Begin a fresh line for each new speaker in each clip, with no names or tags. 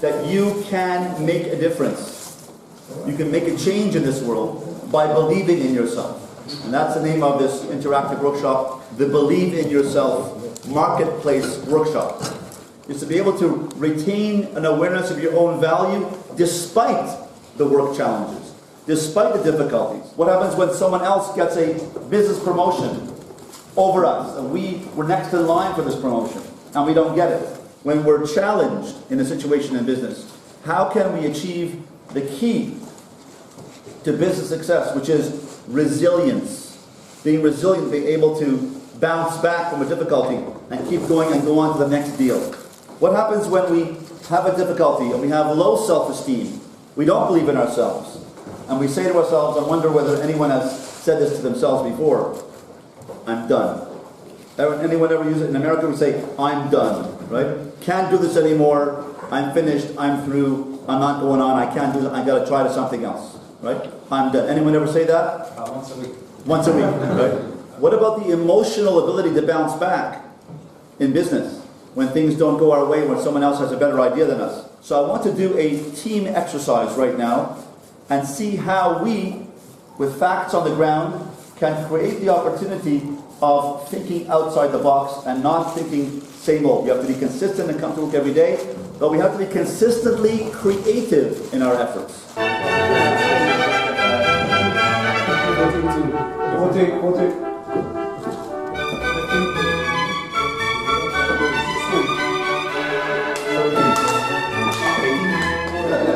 that you can make a difference. You can make a change in this world by believing in yourself. And that's the name of this interactive workshop, the Believe in Yourself Marketplace Workshop. Is to be able to retain an awareness of your own value despite the work challenges, despite the difficulties. What happens when someone else gets a business promotion over us and we're next in line for this promotion and we don't get it? When we're challenged in a situation in business, how can we achieve the key to business success, which is resilience? Being resilient, being able to bounce back from a difficulty and keep going and go on to the next deal. What happens when we have a difficulty and we have low self-esteem? We don't believe in ourselves. And we say to ourselves, I wonder whether anyone has said this to themselves before, I'm done. Anyone ever use it? In America we say, I'm done, right? Can't do this anymore, I'm finished, I'm through, I'm not going on, I can't do this, I gotta try to something else, right? I'm done. Anyone ever say that?
Once a week.
Once a week, right? What about the emotional ability to bounce back in business when things don't go our way, when someone else has a better idea than us? So I want to do a team exercise right now and see how we, with facts on the ground, can create the opportunity of thinking outside the box and not thinking same old. You have to be consistent and come to work every day, but we have to be consistently creative in our efforts.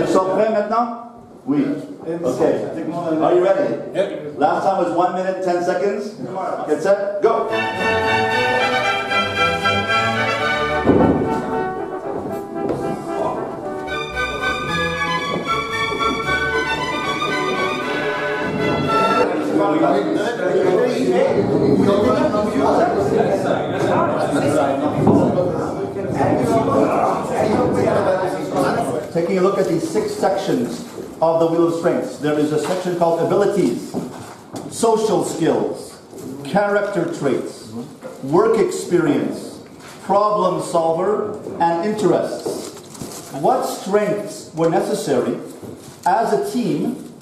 Nous sommes prêts maintenant? Oui. Okay. Are you ready?
Yep.
Last time was 1 minute, 10 seconds. Get set, go. Taking a look at these 6 sections of the Wheel of Strengths. There is a section called abilities, social skills, character traits, work experience, problem solver, and interests. What strengths were necessary as a team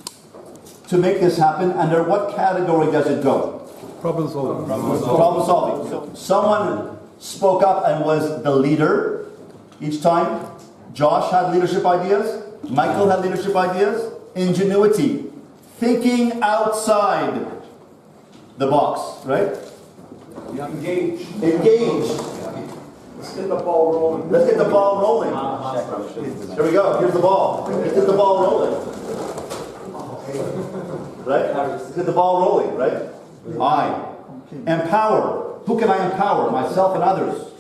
to make this happen, and under what category does it go?
Problem solving.
Problem solving. So someone spoke up and was the leader each time. Josh had leadership ideas. Michael had leadership ideas. Ingenuity. Thinking outside the box, right?
Engage.
Engage.
Let's get the ball rolling.
Let's get the ball rolling. Here we go. Here's the ball. Let's get the ball rolling. Right? Let's get the ball rolling, right? I. Empower. Who can I empower? Myself and others.